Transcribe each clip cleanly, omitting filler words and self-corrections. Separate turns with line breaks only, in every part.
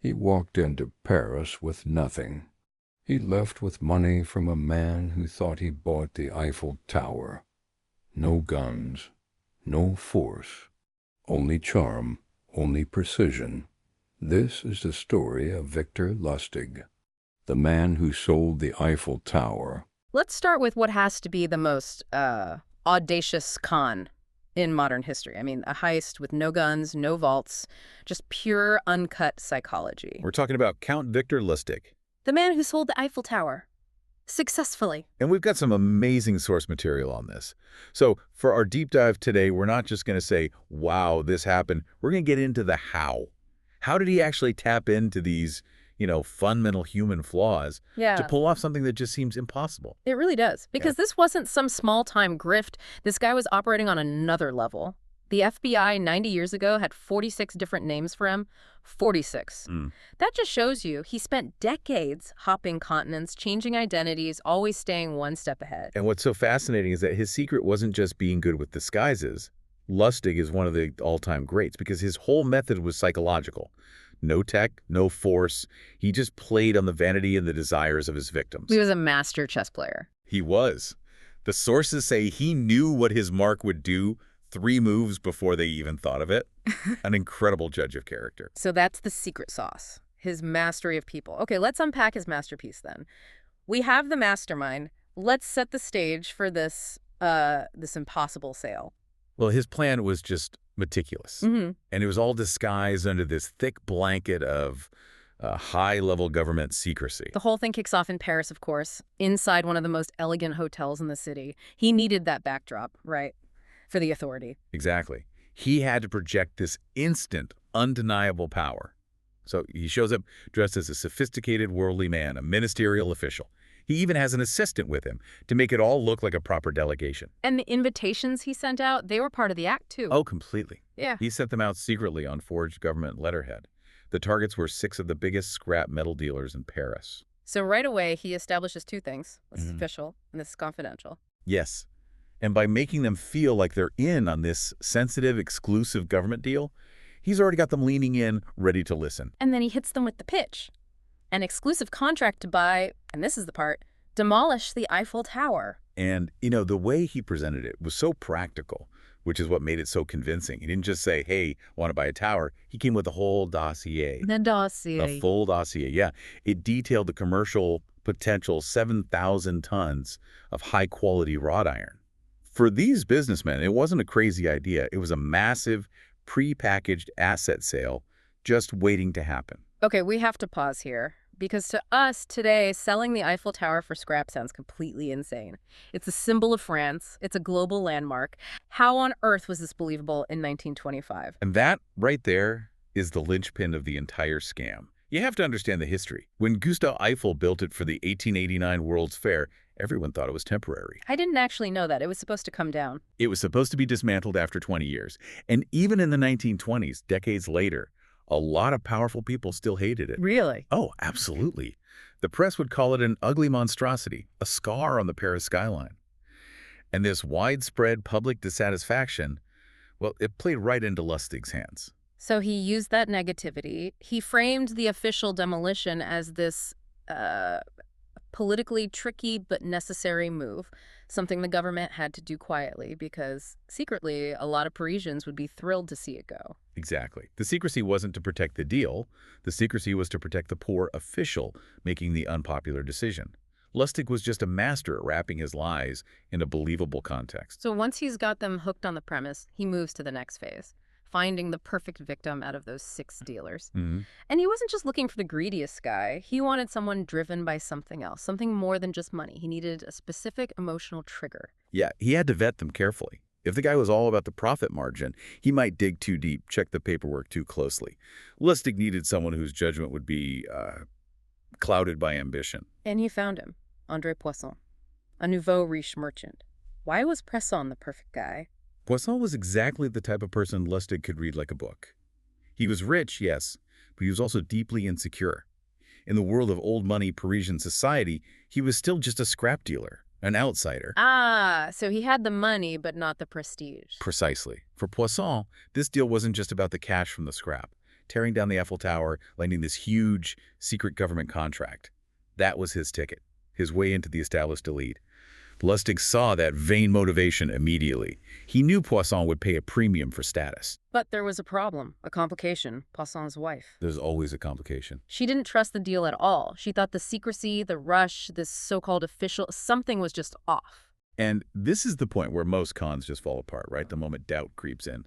He walked into Paris with nothing. He left with money from a man who thought he bought the Eiffel Tower. No guns, no force, only charm, only precision. This is the story of Victor Lustig, the man who sold the Eiffel Tower.
Let's start with what has to be the most audacious con in modern history. I mean, a heist with no guns, no vaults, just pure uncut psychology.
We're talking about Count Victor Lustig.
The man who sold the Eiffel Tower. Successfully.
And we've got some amazing source material on this. So for our deep dive today, we're not just going to say, wow, this happened. We're going to get into the how. How did he actually tap into these, fundamental human flaws to pull off something that just seems impossible?
It really does. Because this wasn't some small-time grift. This guy was operating on another level. The FBI 90 years ago had 46 different names for him. 46. That just shows you he spent decades hopping continents, changing identities, always staying one step ahead.
And what's so fascinating is that his secret wasn't just being good with disguises. Lustig is one of the all-time greats because his whole method was psychological. No tech, no force. He just played on the vanity and the desires of his victims.
He was a master chess player.
He was. The sources say he knew what his mark would do 3 moves before they even thought of it. An incredible judge of character.
So that's the secret sauce, his mastery of people. Okay, let's unpack his masterpiece then. We have the mastermind. Let's set the stage for this impossible sale.
Well, his plan was just meticulous. And it was all disguised under this thick blanket of high-level government secrecy.
The whole thing kicks off in Paris, of course, inside one of the most elegant hotels in the city. He needed that backdrop, right, for the authority.
Exactly. He had to project this instant, undeniable power. So he shows up dressed as a sophisticated worldly man, a ministerial official. He even has an assistant with him to make it all look like a proper delegation.
And the invitations he sent out, they were part of the act, too.
Oh, completely.
Yeah.
He sent them out secretly on forged government letterhead. The targets were 6 of the biggest scrap metal dealers in Paris.
So right away, he establishes 2 things. This is official, and this is confidential.
Yes. And by making them feel like they're in on this sensitive, exclusive government deal, he's already got them leaning in, ready to listen.
And then he hits them with the pitch. An exclusive contract to buy, and this is the part, demolish the Eiffel Tower.
And, the way he presented it was so practical, which is what made it so convincing. He didn't just say, hey, want to buy a tower. He came with a whole dossier.
The dossier.
A full dossier, yeah. It detailed the commercial potential 7,000 tons of high-quality wrought iron. For these businessmen, it wasn't a crazy idea. It was a massive, pre-packaged asset sale just waiting to happen.
Okay, we have to pause here. Because to us today, selling the Eiffel Tower for scrap sounds completely insane. It's a symbol of France. It's a global landmark. How on earth was this believable in 1925?
And that right there is the linchpin of the entire scam. You have to understand the history. When Gustave Eiffel built it for the 1889 World's Fair, everyone thought it was temporary.
I didn't actually know that. It was supposed to come down.
It was supposed to be dismantled after 20 years. And even in the 1920s, decades later, a lot of powerful people still hated it.
Really?
Oh, absolutely. The press would call it an ugly monstrosity, a scar on the Paris skyline. And this widespread public dissatisfaction, well, it played right into Lustig's hands.
So he used that negativity. He framed the official demolition as this politically tricky but necessary move, something the government had to do quietly because secretly a lot of Parisians would be thrilled to see it go.
Exactly. The secrecy wasn't to protect the deal. The secrecy was to protect the poor official making the unpopular decision. Lustig was just a master at wrapping his lies in a believable context.
So once he's got them hooked on the premise, he moves to the next phase, finding the perfect victim out of those 6 dealers. And he wasn't just looking for the greediest guy. He wanted someone driven by something else, something more than just money. He needed a specific emotional trigger.
Yeah, he had to vet them carefully. If the guy was all about the profit margin, he might dig too deep, check the paperwork too closely. Lustig needed someone whose judgment would be clouded by ambition.
And he found him, André Poisson, a nouveau riche merchant. Why was Poisson the perfect guy?
Poisson was exactly the type of person Lustig could read like a book. He was rich, yes, but he was also deeply insecure. In the world of old money Parisian society, he was still just a scrap dealer, an outsider.
Ah, so he had the money, but not the prestige.
Precisely. For Poisson, this deal wasn't just about the cash from the scrap. tearing down the Eiffel Tower, landing this huge secret government contract. That was his ticket, his way into the established elite. Lustig saw that vain motivation immediately. He knew Poisson would pay a premium for status.
But there was a problem, a complication: Poisson's wife.
There's always a complication.
She didn't trust the deal at all. She thought the secrecy, the rush, this so-called official, something was just off.
And this is the point where most cons just fall apart, right? The moment doubt creeps in.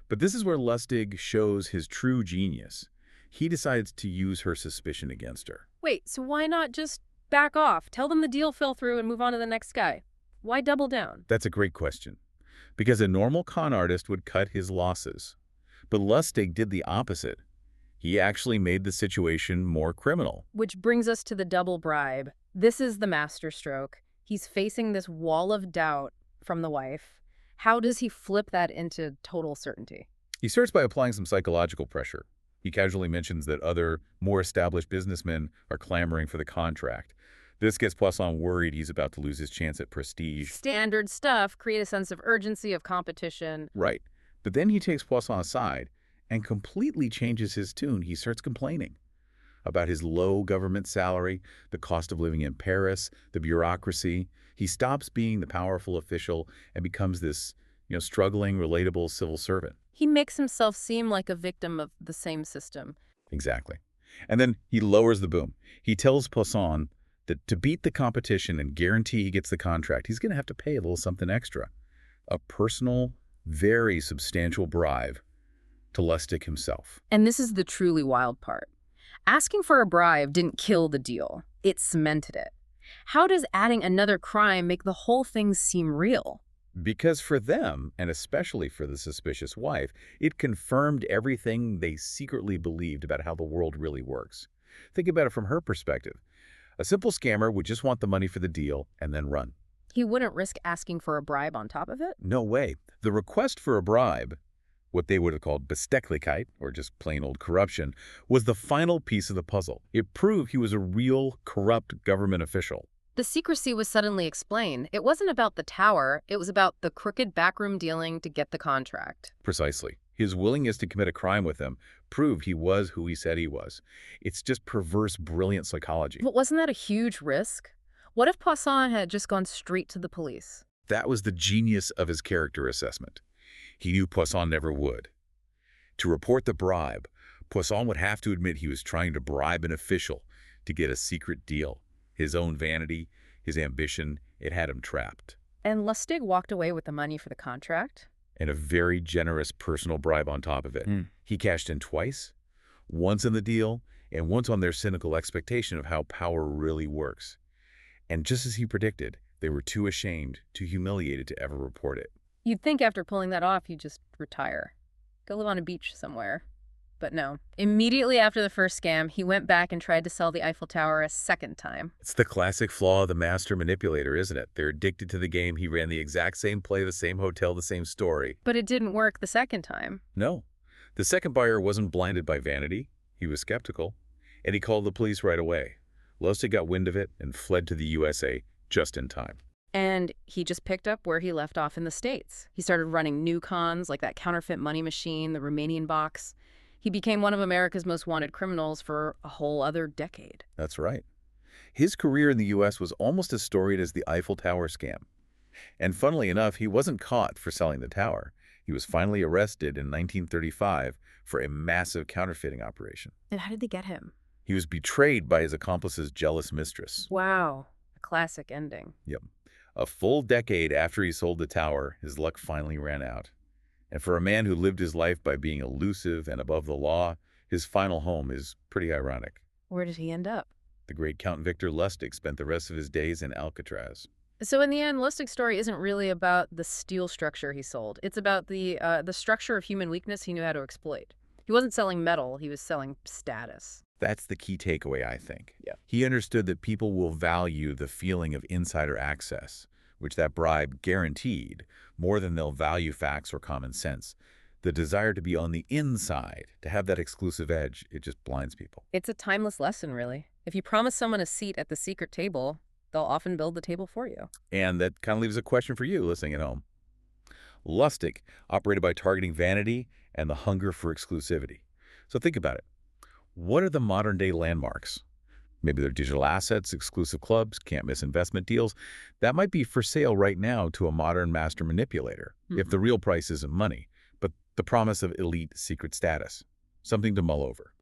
But this is where Lustig shows his true genius. He decides to use her suspicion against her.
Wait, so why not just back off? Tell them the deal fell through and move on to the next guy. Why double down?
That's a great question. Because a normal con artist would cut his losses. But Lustig did the opposite. He actually made the situation more criminal.
Which brings us to the double bribe. This is the masterstroke. He's facing this wall of doubt from the wife. How does he flip that into total certainty?
He starts by applying some psychological pressure. He casually mentions that other, more established businessmen are clamoring for the contract. This gets Poisson worried he's about to lose his chance at prestige.
Standard stuff, create a sense of urgency, of competition.
Right. But then he takes Poisson aside and completely changes his tune. He starts complaining about his low government salary, the cost of living in Paris, the bureaucracy. He stops being the powerful official and becomes this, struggling, relatable civil servant.
He makes himself seem like a victim of the same system.
Exactly. And then he lowers the boom. He tells Poisson that to beat the competition and guarantee he gets the contract, he's going to have to pay a little something extra. A personal, very substantial bribe to Lustig himself.
And this is the truly wild part. Asking for a bribe didn't kill the deal. It cemented it. How does adding another crime make the whole thing seem real?
Because for them, and especially for the suspicious wife, it confirmed everything they secretly believed about how the world really works. Think about it from her perspective. A simple scammer would just want the money for the deal and then run.
He wouldn't risk asking for a bribe on top of it?
No way. The request for a bribe, what they would have called Bestechlichkeit, or just plain old corruption, was the final piece of the puzzle. It proved he was a real, corrupt government official.
The secrecy was suddenly explained. It wasn't about the tower. It was about the crooked backroom dealing to get the contract.
Precisely. His willingness to commit a crime with them proved he was who he said he was. It's just perverse, brilliant psychology.
But wasn't that a huge risk? What if Poisson had just gone straight to the police?
That was the genius of his character assessment. He knew Poisson never would. To report the bribe, Poisson would have to admit he was trying to bribe an official to get a secret deal. His own vanity, his ambition, it had him trapped.
And Lustig walked away with the money for the contract?
And a very generous personal bribe on top of it. He cashed in twice, once in the deal, and once on their cynical expectation of how power really works. And just as he predicted, they were too ashamed, too humiliated to ever report it.
You'd think after pulling that off, you'd just retire. Go live on a beach somewhere. But no. Immediately after the first scam, he went back and tried to sell the Eiffel Tower a second time.
It's the classic flaw of the master manipulator, isn't it? They're addicted to the game. He ran the exact same play, the same hotel, the same story.
But it didn't work the second time.
No. The second buyer wasn't blinded by vanity. He was skeptical. And he called the police right away. Lustig got wind of it and fled to the USA just in time.
And he just picked up where he left off in the States. He started running new cons, like that counterfeit money machine, the Romanian box. He became one of America's most wanted criminals for a whole other decade.
That's right. His career in the U.S. was almost as storied as the Eiffel Tower scam. And funnily enough, he wasn't caught for selling the tower. He was finally arrested in 1935 for a massive counterfeiting operation.
And how did they get him?
He was betrayed by his accomplice's jealous mistress.
Wow. A classic ending.
Yep. A full decade after he sold the tower, his luck finally ran out. And for a man who lived his life by being elusive and above the law, his final home is pretty ironic.
Where did he end up?
The great Count Victor Lustig spent the rest of his days in Alcatraz.
So in the end, Lustig's story isn't really about the steel structure he sold. It's about the structure of human weakness he knew how to exploit. He wasn't selling metal, he was selling status.
That's the key takeaway, I think.
Yeah.
He understood that people will value the feeling of insider access, which that bribe guaranteed, more than they'll value facts or common sense. The desire to be on the inside, to have that exclusive edge, it just blinds people.
It's a timeless lesson, really. If you promise someone a seat at the secret table, they'll often build the table for you.
And that kind of leaves a question for you listening at home. Lustig operated by targeting vanity and the hunger for exclusivity. So think about it. What are the modern-day landmarks? Maybe they're digital assets, exclusive clubs, can't-miss investment deals. That might be for sale right now to a modern master manipulator, if the real price isn't money, but the promise of elite secret status. Something to mull over.